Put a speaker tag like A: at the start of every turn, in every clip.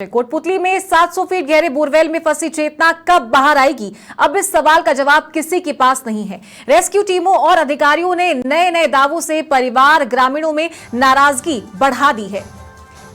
A: कोटपुतली में 700 फीट गहरे बोरवेल में फंसी चेतना कब बाहर आएगी? अब इस सवाल का जवाब किसी के पास नहीं है। रेस्क्यू टीमों और अधिकारियों ने नए नए दावों से परिवार ग्रामीणों में नाराजगी बढ़ा दी है।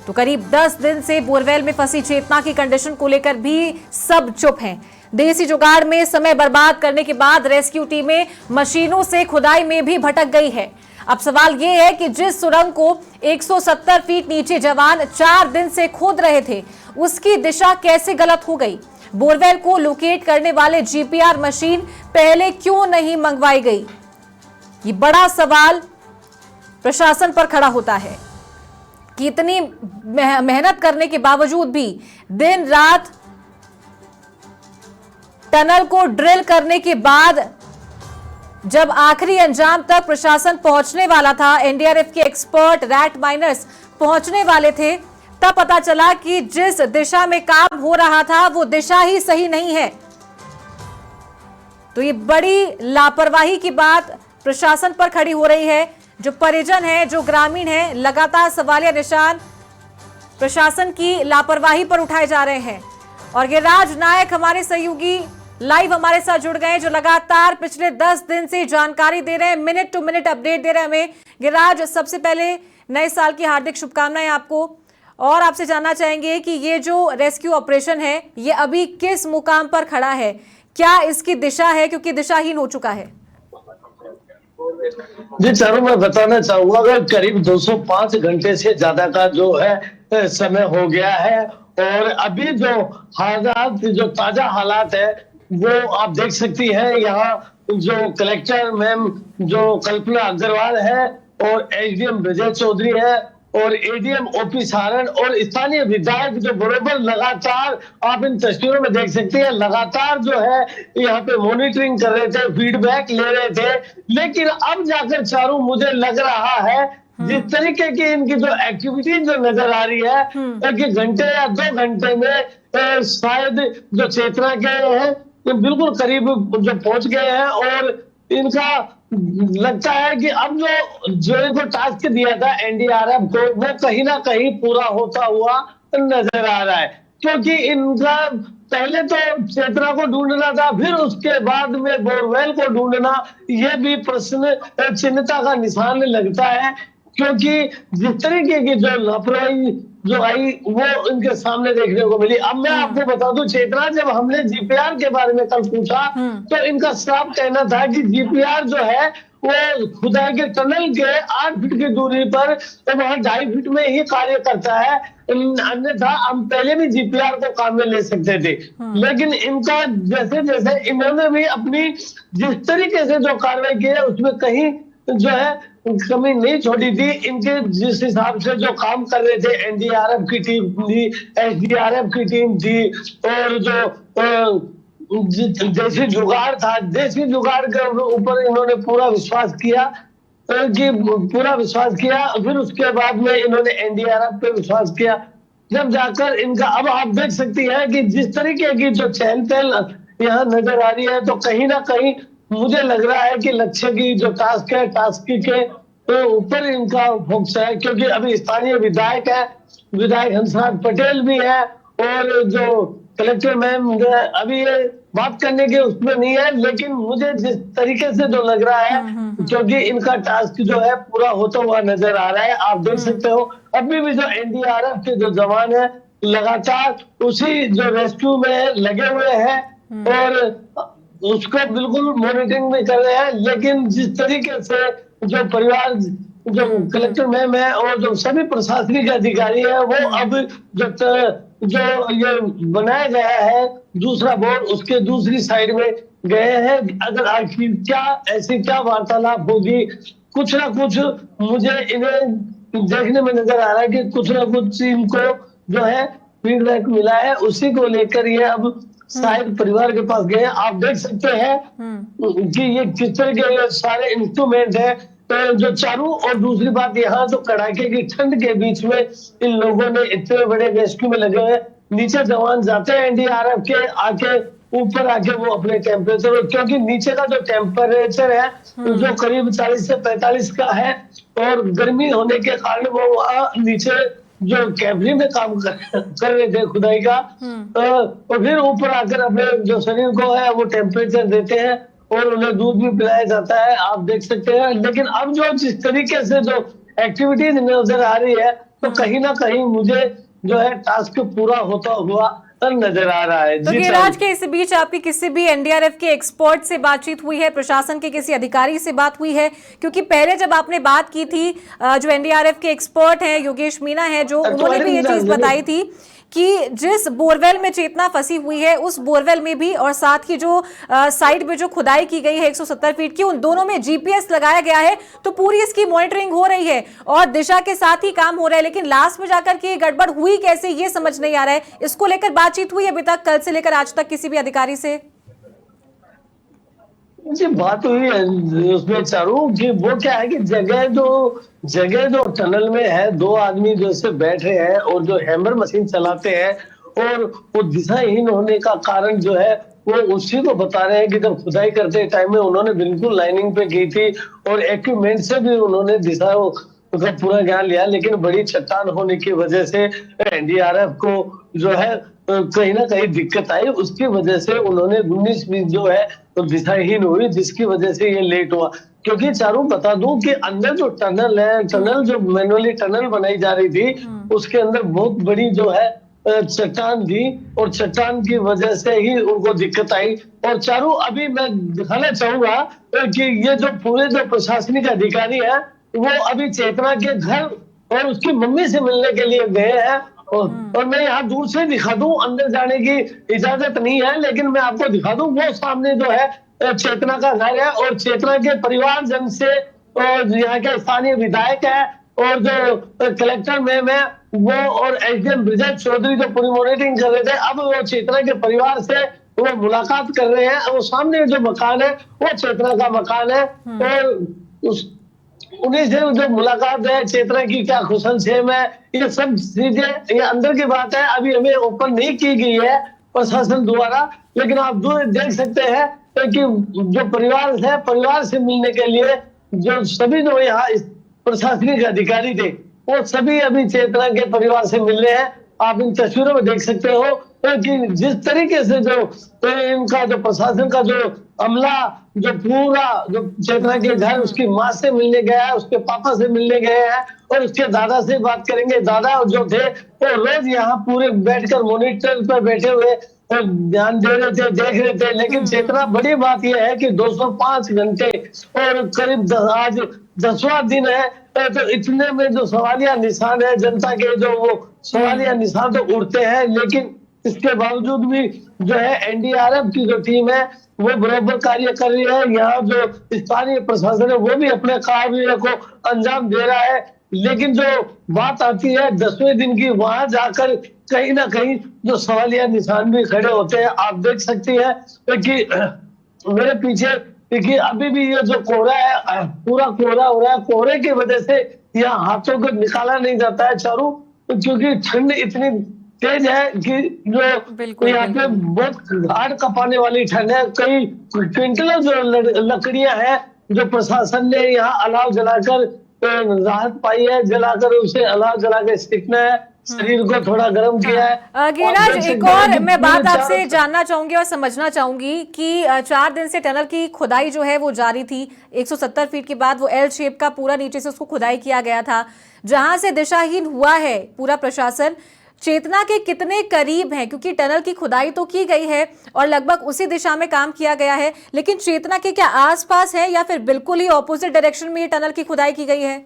A: तो करीब 10 दिन से बोरवेल में फंसी चेतना की कंडीशन को लेकर भी सब चुप हैं। देसी जुगाड़ में समय बर्बाद करने के बाद रेस्क्यू टीमें मशीनों से खुदाई में भी भटक गई है। अब सवाल यह है कि जिस सुरंग को 170 फीट नीचे जवान 4 दिन से खोद रहे थे, उसकी दिशा कैसे गलत हो गई? बोरवेल को लोकेट करने वाले जीपीआर मशीन पहले क्यों नहीं मंगवाई गई? ये बड़ा सवाल प्रशासन पर खड़ा होता है कि इतनी मेहनत करने के बावजूद भी दिन रात टनल को ड्रिल करने के बाद जब आखिरी अंजाम तक प्रशासन पहुंचने वाला था, एनडीआरएफ के एक्सपर्ट रैट माइनर्स पहुंचने वाले थे, तब पता चला कि जिस दिशा में काम हो रहा था वो दिशा ही सही नहीं है। तो ये बड़ी लापरवाही की बात प्रशासन पर खड़ी हो रही है। जो परिजन है, जो ग्रामीण है, लगातार सवालिया निशान प्रशासन की लापरवाही पर उठाए जा रहे हैं। और गिरिराज नायक हमारे सहयोगी लाइव हमारे साथ जुड़ गए, जो लगातार पिछले 10 दिन से जानकारी दे रहे हैं, मिनट टू मिनट अपडेट दे रहे हैं हमें। गिरिराज, सबसे पहले नए साल की हार्दिक शुभकामनाएं आपको, और आपसे जानना चाहेंगे कि ये जो रेस्क्यू ऑपरेशन है ये अभी किस मुकाम पर खड़ा है, क्या इसकी दिशा है, क्योंकि दिशाहीन हो चुका है।
B: जी चारों, मैं बताना चाहूंगा अगर करीब 205 घंटे से ज्यादा का जो है समय हो गया है, और अभी जो हालात, जो ताजा हालात है वो आप देख सकती हैं। यहाँ जो कलेक्टर मैम जो कल्पना अग्रवाल है, और एसडीएम विजय चौधरी है, और एडीएम ओपी सारण, और स्थानीय विधायक जो बरोबर लगातार, आप इन तस्वीरों में देख सकते हैं, लगातार जो है यहाँ पे मॉनिटरिंग कर रहे थे, फीडबैक ले रहे थे। लेकिन अब जाकर चारों मुझे लग रहा है जिस तरीके की इनकी जो एक्टिविटी जो नजर आ रही है कि घंटे या 2 घंटे में शायद जो चेतना के हैं ये बिल्कुल करीब जो पहुंच गए हैं, और इनका लगता है कि अब जो इनको टास्क दिया था एनडीआरएफ को, वो कहीं ना कहीं पूरा होता हुआ नजर आ रहा है। क्योंकि इनका पहले तो चेतना को ढूंढना था, फिर उसके बाद में बोरवेल को ढूंढना, ये भी प्रश्न चिन्हता का निशान लगता है। क्योंकि जिस तरीके की जो लापरवाही जो आई वो इनके सामने देखने को मिली। अब मैं आपको बता दूं, चेतना जब हमने जीपीआर के बारे में कल पूछा तो इनका साफ कहना था कि जीपीआर जो है वो खुदाई के टनल के 8 फीट की दूरी पर, तो वहां 2.5 फीट में ही कार्य करता है। अन्यथा हम पहले भी जीपीआर को काम में ले सकते थे। लेकिन इनका जैसे जैसे इन्होंने भी अपनी जिस तरीके से जो कार्रवाई की है उसमें कहीं जो है कमी नहीं छोड़ी थी। इनके जिस हिसाब से जो काम कर रहे थे, एनडीआरएफ की टीम थी, एसडीआरएफ की टीम थी, और जो देसी जुगाड़ था, देसी जुगाड़ के ऊपर इन्होंने पूरा विश्वास किया कि पूरा विश्वास किया। फिर उसके बाद में इन्होंने एनडीआरएफ पे विश्वास किया, जब जाकर इनका, अब आप देख सकती हैं कि जिस तरीके की जो चहल पहल यहाँ नजर आ रही है, तो कहीं ना कहीं मुझे लग रहा है कि लक्ष्य की जो टास्क है, टास्क के तो ऊपर इनका फोकस है। क्योंकि अभी स्थानीय विधायक है, विधायक हंसराज पटेल भी है, और जो कलेक्टर मैम अभी ये बात करने के उसमें नहीं है। लेकिन मुझे जिस तरीके से जो लग रहा है, क्योंकि इनका टास्क जो है पूरा होता हुआ नजर आ रहा है। आप देख सकते हो अभी भी जो एनडीआरएफ के जो जवान है लगातार उसी जो रेस्क्यू में लगे हुए हैं, और उसको बिल्कुल मॉनिटरिंग में कर रहे हैं। लेकिन जिस तरीके से जो परिवार, जो कलेक्टर मैम है, और जो सभी प्रशासनिक अधिकारी है, वो अब जो ये बनाया गया है दूसरा बोर्ड, उसके दूसरी साइड में गए हैं। अगर आखिर क्या ऐसी क्या वार्तालाप होगी, कुछ ना कुछ मुझे इन्हें देखने में नजर आ रहा है कि कुछ ना कुछ इनको जो है फीडबैक मिला है, उसी को लेकर ये अब शायद परिवार के पास गए। आप देख सकते हैं कि ये किस तरह के सारे इंस्ट्रूमेंट है, तो जो चारों, और दूसरी बात यहाँ तो कड़ाके की ठंड के बीच में इन लोगों ने इतने बड़े रेस्क्यू में लगे हुए। नीचे जवान जाते हैं एनडीआरएफ के, आके ऊपर आके वो अपने टेम्परेचर, क्योंकि नीचे का जो टेम्परेचर है जो करीब 40 से 45 का है, और गर्मी होने के कारण वो वहाँ नीचे जो कैबिन में काम कर रहे थे खुदाई का, और फिर ऊपर आकर अपने जो शरीर को है वो टेम्परेचर देते हैं और उन्हें दूध भी पिलाया जाता है, आप देख सकते हैं। लेकिन अब जो जिस तरीके से जो एक्टिविटीज नजर आ रही है, तो कहीं ना कहीं मुझे जो है टास्क पूरा होता हुआ नजर आ रहा है।
A: तो गिरिराज के इस बीच आपकी किसी भी एनडीआरएफ के एक्सपर्ट से बातचीत हुई है, प्रशासन के किसी अधिकारी से बात हुई है? क्योंकि पहले जब आपने बात की थी, जो एनडीआरएफ के एक्सपर्ट हैं योगेश मीना है, जो उन्होंने भी ये चीज बताई थी कि जिस बोरवेल में चेतना फंसी हुई है उस बोरवेल में भी और साथ ही जो साइड में जो खुदाई की गई है 170 फीट की, उन दोनों में जीपीएस लगाया गया है, तो पूरी इसकी मॉनिटरिंग हो रही है और दिशा के साथ ही काम हो रहा है। लेकिन लास्ट में जाकर के गड़बड़ हुई कैसे, ये समझ नहीं आ रहा है। इसको लेकर बातचीत हुई अभी तक, कल से लेकर आज तक किसी भी अधिकारी से?
B: जी बात हुई है उसमें चारू जी, वो क्या है कि जगह जो टनल में है, दो आदमी जो से बैठे हैं और जो हैमर मशीन चलाते हैं और वो दिशाहीन होने का कारण जो है वो उसी को बता रहे हैं कि जब खुदाई करते टाइम में उन्होंने बिल्कुल लाइनिंग पे की थी और इक्विपमेंट से भी उन्होंने दिशा का पूरा ज्ञान लिया, लेकिन बड़ी चट्टान होने की वजह से एनडीआरएफ को जो है कहीं ना कहीं दिक्कत आई, उसकी वजह से उन्होंने 19-20 जो है तो दिशाहीन हुई, जिसकी वजह से ये लेट हुआ। क्योंकि चारों बता दूं कि अंदर जो टनल है, टनल जो मैनुअली टनल बनाई जा रही थी, उसके अंदर बहुत बड़ी जो है चट्टान थी और चट्टान की वजह से ही उनको दिक्कत आई। और चारों अभी मैं दिखाना चाहूंगा कि ये जो पूरे जो प्रशासनिक अधिकारी है वो अभी चेतना के घर और उसकी मम्मी से मिलने के लिए गए हैं और मैं यहाँ दूर से दिखा दूं, अंदर जाने की इजाजत नहीं है, लेकिन मैं आपको दिखा दूं वो सामने जो है चेतना का घर है और चेतना के परिवारजन से और यहाँ के स्थानीय विधायक है और जो कलेक्टर मैम है वो और एसडीएम ब्रिजेश चौधरी जो पूरी मॉनिटरिंग कर रहे थे, अब वो चेतना के परिवार से वो मुलाकात कर रहे हैं। वो सामने जो मकान है वो चेतना का मकान है और उन्हीं से जो मुलाकात है, चेतना की क्या खुशल छेम है, ये सब चीजें ये अंदर की बात है, अभी हमें ओपन नहीं की गई है प्रशासन द्वारा। लेकिन आप देख सकते हैं कि जो परिवार है, परिवार से मिलने के लिए जो सभी जो यहाँ प्रशासनिक अधिकारी थे वो सभी अभी चेतना के परिवार से मिल रहे हैं। आप इन तस्वीरों में देख सकते हो कि जिस तरीके से जो इनका जो प्रशासन का जो अमला जो पूरा जो चेतना के घर उसकी माँ से मिलने गया है, उसके पापा से मिलने गए हैं और उसके दादा से बात करेंगे। दादा जो थे वो रोज यहाँ पूरे बैठकर मॉनिटर पर बैठे हुए ध्यान दे रहे थे, देख रहे थे। लेकिन चेतना बड़ी बात यह है कि 205 घंटे और करीब आज 10वां दिन है, तो इतने में जो सवालिया निशान है जनता के, जो वो सवालिया निशान तो उड़ते हैं, लेकिन इसके बावजूद भी जो है एनडीआरएफ की जो टीम है वो बराबर कार्य कर रही है। यहाँ जो स्थानीय प्रशासन है वो भी अपने कार्य को अंजाम दे रहा है। लेकिन जो बात आती है 10वें दिन की, वहां जाकर कहीं ना कहीं जो सवालिया निशान भी खड़े होते हैं। आप देख सकती है कि मेरे पीछे देखिए अभी भी ये जो कोहरा है पूरा कोहरा हो रहा है। कोहरे की वजह से यहाँ हाथों को निकाला नहीं जाता है चारों, क्योंकि ठंड इतनी तेज है कि जो यहाँ पे बहुत हाड़ कपाने वाली ठंड है। कई क्विंटल जो लकड़ियां हैं जो प्रशासन ने यहाँ अलाव जलाकर राहत पाई है, जलाकर उसे अलाव जलाकर सेकना है, शरीर को थोड़ा गर्म किया है।
A: गिरिराज, एक और मैं बात आपसे जानना चाहूंगी और समझना चाहूंगी कि 4 दिन से टनल की खुदाई जो है वो जारी थी। 170 फीट के बाद वो एल शेप का पूरा नीचे से उसको खुदाई किया गया था, जहां से दिशाहीन हुआ है पूरा प्रशासन। चेतना के कितने करीब हैं, क्योंकि टनल की खुदाई तो की गई है और लगभग उसी दिशा में काम किया गया है, लेकिन चेतना के क्या आसपास है या फिर बिल्कुल ही ऑपोजिट डायरेक्शन में ये टनल की खुदाई की गई है?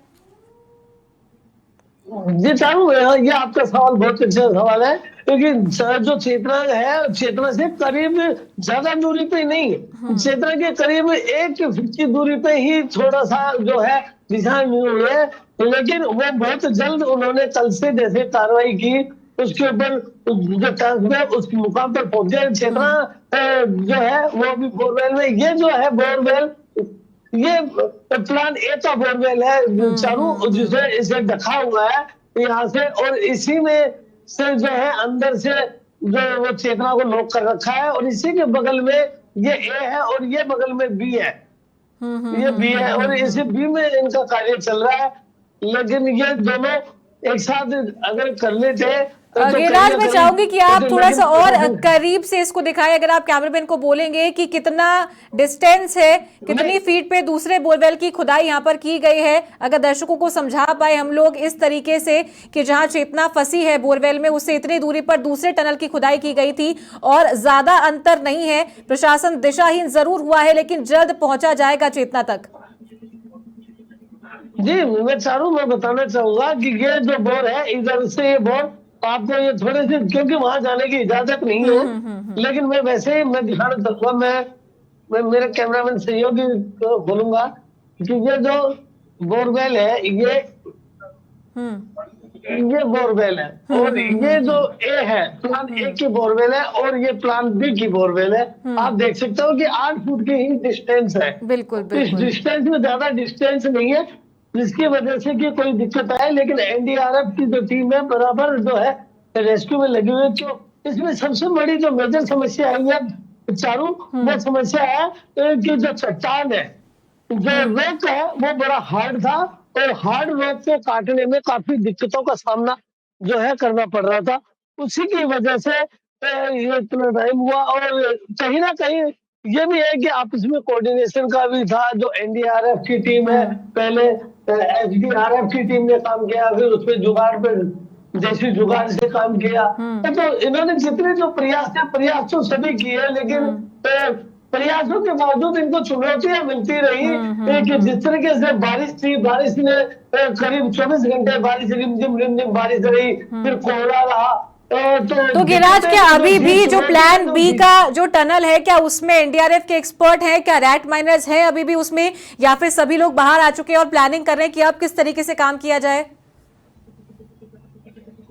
B: जी चारू, ये आपका सवाल बहुत अच्छा सवाल है, क्योंकि जो चेतना है चेतना से करीब ज्यादा दूरी पे नहीं, चेतना के करीब 1 फीट की दूरी पे ही थोड़ा सा जो है दिशा मिली हुई है। लेकिन वो बहुत जल्द उन्होंने कल से जैसे कार्रवाई की उसके ऊपर जो टास्क है उस मुकाम पर पहुंच गया। चेतना जो है वो अभी बोरवेल में, ये जो है बोरवेल ये प्लान ए का बोरवेल है चारू, जिसे इसे ढका हुआ है यहाँ से, और इसी में से जो है अंदर से जो वो चेतना को लॉक कर रखा है और इसी के बगल में ये ए है और ये बगल में बी है, ये बी है और इसी बी में इनका कार्य चल रहा है। लेकिन ये दोनों एक साथ अगर कर लेते तो
A: गिरिराज, मैं चाहूंगी कि आप थोड़ा सा और
B: लेकिन
A: करीब से इसको दिखाएं। अगर आप कैमरामैन को बोलेंगे कि कितना डिस्टेंस है, कितनी फीट पे दूसरे बोरवेल की खुदाई यहाँ पर की गई है, अगर दर्शकों को समझा पाए हम लोग इस तरीके से कि जहां चेतना फंसी है बोरवेल में, उससे इतनी दूरी पर दूसरे टनल की खुदाई की गई थी और ज्यादा अंतर नहीं है। प्रशासन दिशाहीन जरूर हुआ है, लेकिन जल्द पहुंचा जाएगा चेतना तक।
B: जी, मैं बताना चाहूंगा कि ये जो बोर है, इधर से ये बोर आपको ये थोड़े से, क्योंकि वहां जाने की इजाजत नहीं है, लेकिन मैं वैसे ही मैं दिखाना चाहूंगा। मैं मेरे कैमरामैन सहयोगी को बोलूंगा कि ये जो बोरवेल है, ये बोरवेल है, और ये जो ए है, प्लान ए की बोरवेल है, और ये प्लान बी की बोरवेल है। आप देख सकते हो कि 8 फुट की ही डिस्टेंस है।
A: बिल्कुल
B: इस
A: बिल्कुल।
B: डिस्टेंस में ज्यादा डिस्टेंस नहीं है, जिसकी वजह से कि कोई दिक्कत आए, लेकिन एनडीआरएफ की जो टीम है बराबर जो है रेस्क्यू में लगी हुई है। तो इसमें सबसे बड़ी जो मेजर समस्या आई है चारू, वो समस्या है कि जो चट्टान है, जो रोक है, वो बड़ा हार्ड था, और हार्ड रोक को काटने में काफी दिक्कतों का सामना जो है करना पड़ रहा था। उसी की वजह से ये इतना टाइम हुआ, और कहीं ना कहीं ये भी है कि आपस में कोऑर्डिनेशन का भी था। जो एनडीआरएफ की टीम है, पहले एसडीआरएफ की टीम ने काम किया, फिर उसमें जुगाड़ पे जैसे जुगाड़ से काम किया। तो इन्होंने जितने जो प्रयास थे, प्रयास तो सभी किए, लेकिन प्रयासों के बावजूद इनको चुनौतियां मिलती रही। कि जिस तरीके से बारिश थी, बारिश ने करीब 24 घंटे बारिश, रिमझिम बारिश रही, फिर कोहरा रहा।
A: तो गिरिराज, क्या अभी भी जो प्लान बी का जो टनल है, क्या उसमें एनडीआरएफ के एक्सपर्ट हैं, क्या रैट माइनर्स हैं अभी भी उसमें, या फिर सभी लोग बाहर आ चुके हैं और प्लानिंग कर रहे हैं कि अब किस तरीके से काम किया जाए?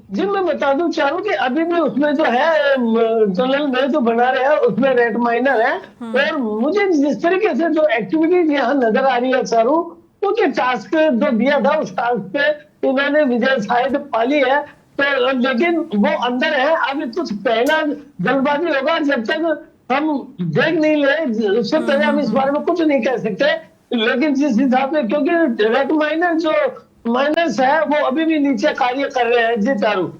B: जी, मैं बता दूं चाहूँ कि अभी भी उसमें जो है टनल में जो बना रहे हैं, उसमें रेट माइनर है। और मुझे जिस तरीके से जो एक्टिविटीज यहाँ नजर आ रही है चारू, क्योंकि टास्क जो दिया था उस टास्क पे इन्होंने विजय शायद पाली है। तो लेकिन वो अंदर है, अभी कुछ पहला जल्दबाजी होगा, जब तक हम देख नहीं ले उससे पहले हम इस बारे में कुछ नहीं कह सकते। लेकिन जिस हिसाब से, क्योंकि रेट माइनर जो माइनस है, वो अभी भी नीचे कार्य कर रहे हैं। जी चारू।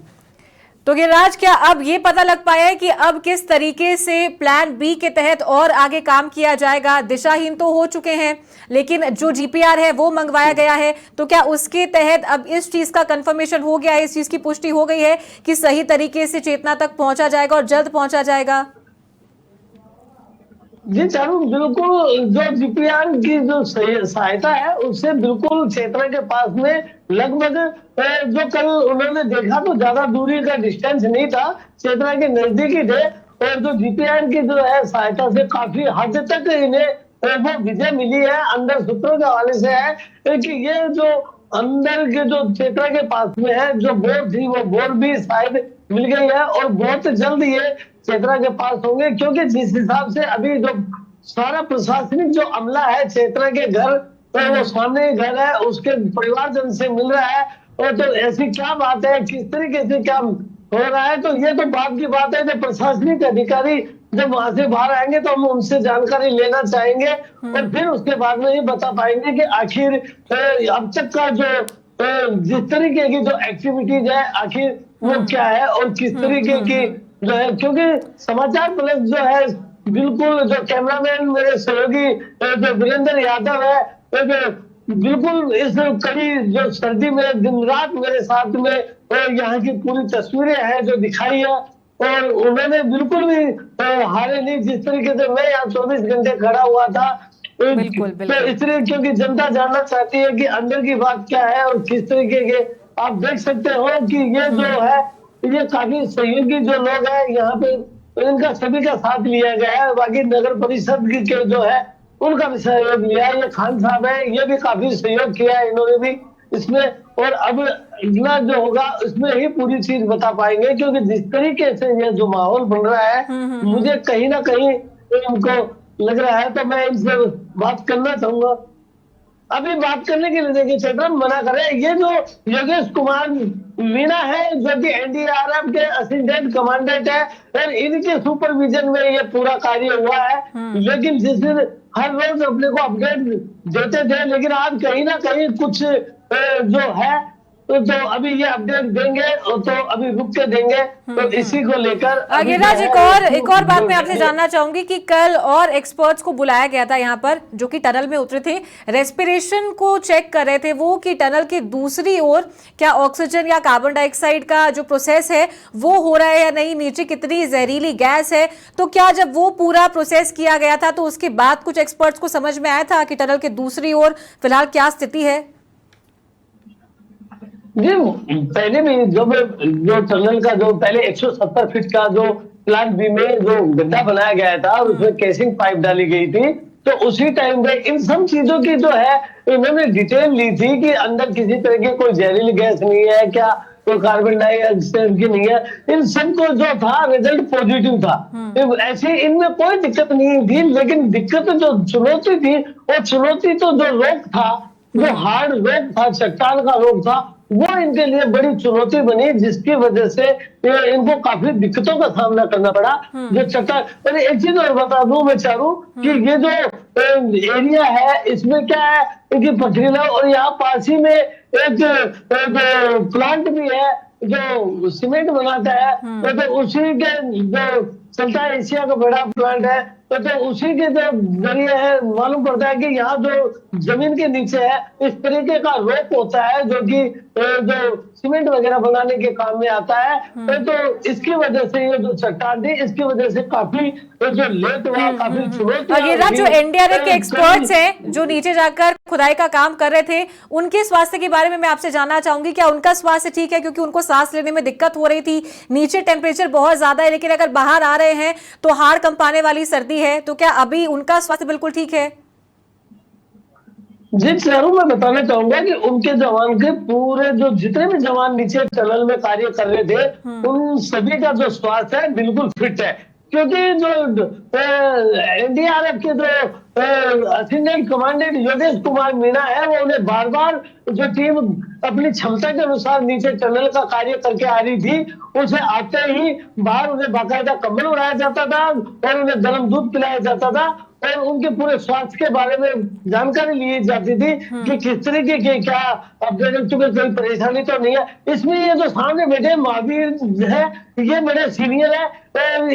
A: तो गिरिराज, क्या अब ये पता लग पाया है कि अब किस तरीके से प्लान बी के तहत और आगे काम किया जाएगा? दिशाहीन तो हो चुके हैं, लेकिन जो जीपीआर है वो मंगवाया गया है, तो क्या उसके तहत अब इस चीज का कंफर्मेशन हो गया है, इस चीज की पुष्टि हो गई है कि सही तरीके से चेतना तक पहुंचा जाएगा और जल्द पहुंचा जाएगा?
B: जी चारू, बिल्कुल जो जीपीआर की जो सहायता है, उससे बिल्कुल चेतना के पास में लगभग जो कल उन्होंने देखा तो ज्यादा दूरी का डिस्टेंस नहीं था, चेतना के नजदीक ही थे। और जो जीपीआर की जो है सहायता से काफी हद तक इन्हें वो विजय मिली है। अंदर सूत्रों के हवाले से है कि ये जो अंदर के जो चेतना के पास में है, जो बोर थी, वो बोर भी शायद मिल गई है, और बहुत जल्द ये चेतना के पास होंगे। क्योंकि जिस हिसाब से अभी जो सारा प्रशासनिक जो अमला है चेतना के घर, तो वो सामने घर है, उसके परिवारजन से मिल रहा है। और तो ऐसी क्या बात है, किस तरीके से क्या हो रहा है, तो ये तो बात की बात है। जब प्रशासनिक अधिकारी जब वहां से बाहर आएंगे तो हम उनसे जानकारी लेना चाहेंगे, और फिर उसके बाद में ये बता पाएंगे कि आखिर अब तक का जो जिस तरीके की जो एक्टिविटीज है, आखिर वो क्या है, और किस तरीके की जो है। क्योंकि समाचार प्लस जो है, बिल्कुल जो कैमरामैन मेरे सहयोगी जो वीरेंद्र यादव है, जो बिल्कुल इस कड़ी जो सर्दी में दिन रात मेरे साथ में यहाँ की पूरी तस्वीरें हैं जो दिखाई है, और उन्होंने बिल्कुल भी हारे नहीं। जिस तरीके से मैं यहाँ 24 घंटे खड़ा हुआ था,
A: बिल्कुल
B: तो
A: बिल्कुल।
B: इसलिए क्योंकि जनता जानना चाहती है कि अंदर की बात क्या है और किस तरीके के। आप देख सकते हो कि ये जो है, ये काफी सहयोगी जो लोग हैं यहाँ पे, इनका सभी का साथ लिया गया है। बाकी नगर परिषद के जो है उनका भी सहयोग लिया है। ये खान साहब है, ये भी काफी सहयोग किया है इन्होंने भी इसमें। और अब अगला जो होगा उसमें ही पूरी चीज बता पाएंगे, क्योंकि जिस तरीके से ये जो माहौल बन रहा है, मुझे कहीं ना कहीं उनको लग रहा है। तो मैं इनसे बात करना चाहूंगा। अभी बात करने के लिए देखिए क्षेत्र मना करे, ये जो योगेश कुमार मीणा है, जो कि एनडीआरएफ के असिस्टेंट कमांडेंट है, और इनके सुपरविजन में ये पूरा कार्य हुआ है। लेकिन जिस दिन हर रोज अपने को अपडेट देते थे, लेकिन आज कहीं ना कहीं कुछ जो है तो अभी ये अपडेट देंगे और तो अभी रुक के देंगे, तो इसी को लेकर
A: गिरिराज एक और बात मैं आपसे जानना चाहूंगी कि कल और एक्सपर्ट्स को बुलाया गया था यहाँ पर जो कि टनल में उतरे थे, रेस्पिरेशन को चेक कर रहे थे वो कि टनल की दूसरी ओर क्या ऑक्सीजन या कार्बन डाइऑक्साइड का जो प्रोसेस है वो हो रहा है या नहीं, नीचे कितनी जहरीली गैस है। तो क्या जब वो पूरा प्रोसेस किया गया था तो उसके बाद कुछ एक्सपर्ट्स को समझ में आया था कि टनल के दूसरी ओर फिलहाल क्या स्थिति है?
B: जी, पहले भी जब जो टनल का जो पहले 170 फीट का जो प्लांट बी में जो गड्ढा बनाया गया था और उसमें केसिंग पाइप डाली गई थी, तो उसी टाइम पे इन सब चीजों की जो है इन्होंने डिटेल ली थी कि अंदर किसी तरह की कोई जहरीली गैस नहीं है क्या, कोई कार्बन डाइऑक्साइड की नहीं है। इन सबको जो था रिजल्ट पॉजिटिव था, ऐसे इनमें कोई दिक्कत नहीं थी। लेकिन दिक्कत जो चुनौती थी वो चुनौती तो जो रोक था, जो हार्ड रोक था, चट्टान का रोक था, वो इनके लिए बड़ी चुनौती बनी, जिसकी वजह से इनको काफी दिक्कतों का सामना करना पड़ा। जो चट्टान, मैंने एक चीज और बता दूं मैं चाहूँ कि ये जो एरिया है इसमें क्या है, इनकी पथरीला और यहाँ पास ही में एक प्लांट भी है जो सीमेंट बनाता है, तो उसी के जो चलता है, एशिया का बड़ा प्लांट है, तो उसी के जो जरिए है मालूम पड़ता है कि यहाँ जो जमीन के नीचे है इस तरीके का रोप होता है जो कि जो सीमेंट वगैरह बनाने के काम में आता है। तो इसकी वजह से ये जो चट्टान थी इसकी वजह से काफी जो लेट हुआ, काफी चुनौती।
A: जो एनडीआरएफ के एक्सपर्ट्स हैं जो नीचे जाकर खुदाई का काम कर रहे थे, उनके स्वास्थ्य के बारे में मैं आपसे जानना चाहूंगी, क्या उनका स्वास्थ्य ठीक है? क्योंकि उनको सांस लेने में दिक्कत हो रही थी, नीचे टेम्परेचर बहुत ज्यादा है, लेकिन अगर बाहर आ रहे हैं तो हाड़ कंपाने वाली सर्दी है, तो क्या अभी उनका स्वास्थ्य बिल्कुल ठीक है?
B: जी जरूर, मैं बताना चाहूंगा कि उनके जवान के पूरे जो जितने भी जवान नीचे टनल में कार्य कर रहे थे उन सभी का जो स्वास्थ्य है बिल्कुल फिट है। क्योंकि जो एनडीआरएफ के जो असिस्टेंट कमांडेंट योगेश कुमार मीणा है वो उन्हें बार बार जो टीम अपनी क्षमता के अनुसार नीचे टनल का कार्य करके आ रही थी, उसे आते ही बाहर उन्हें बाकायदा कंबल उड़ाया जाता था और उन्हें गर्म दूध पिलाया जाता था और उनके पूरे स्वास्थ्य के बारे में जानकारी ली जाती थी कि किस तरीके के क्या अपडेट, तुम्हें कोई परेशानी तो नहीं है। इसमें ये जो सामने बैठे महावीर है ये बड़े सीनियर है,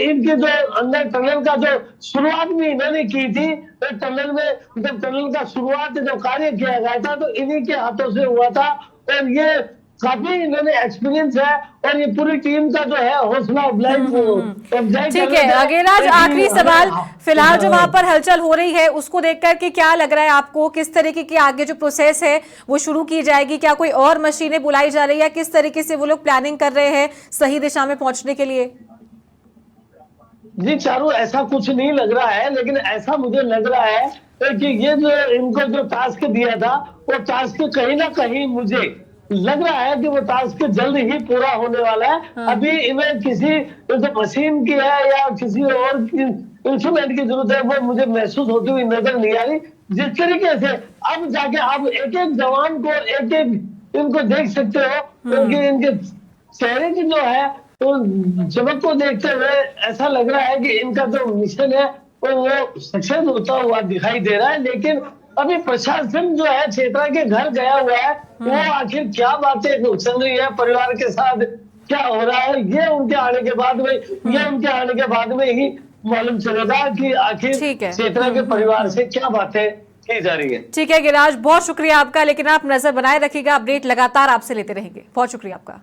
B: इनके जो अंदर टनल का जो शुरुआत भी इन्होंने की थी, तो टनल में जब टनल का शुरुआत जो कार्य किया गया था तो इन्हीं के हाथों से हुआ था और ये काफी इन्होंने एक्सपीरियंस है और ये पूरी टीम का जो है हौसला अफजाई।
A: ठीक है गिरिराज, आखिरी सवाल, फिलहाल जो वहां पर हलचल हो रही है उसको देखकर के क्या लग रहा है आपको, किस तरीके की आगे जो प्रोसेस है वो शुरू की जाएगी? क्या कोई और मशीनें बुलाई जा रही है? किस तरीके से वो लोग प्लानिंग कर रहे हैं सही दिशा में पहुंचने के लिए?
B: जी चारू, ऐसा कुछ नहीं लग रहा है, लेकिन ऐसा मुझे लग रहा है कि ये जो इनको जो टास्क दिया था वो टास्क कहीं ना कहीं मुझे लग रहा है कि वो टास्क जल्द ही पूरा होने वाला है। अभी इन्हें किसी जो मशीन की है या किसी और इंस्ट्रूमेंट की जरूरत है वो मुझे महसूस होती हुई नजर नहीं आ रही। जिस तरीके से अब जाके आप एक एक जवान को एक एक इनको देख सकते हो, क्योंकि इनके चेहरे की जो है तो चमक को देखते हुए ऐसा लग रहा है कि इनका जो मिशन है वो सक्सेस होता हुआ दिखाई दे रहा है। लेकिन अभी प्रशासन जो है क्षेत्र के घर गया हुआ है, वो आखिर क्या बातें चल रही है परिवार के साथ क्या हो रहा है, ये उनके आने के बाद में ही मालूम चलेगा कि आखिर क्षेत्र के परिवार से क्या बातें की जा रही है।
A: ठीक है गिरिराज, बहुत शुक्रिया आपका, लेकिन आप नजर बनाए रखिएगा, अपडेट लगातार आपसे लेते रहेंगे। बहुत शुक्रिया आपका।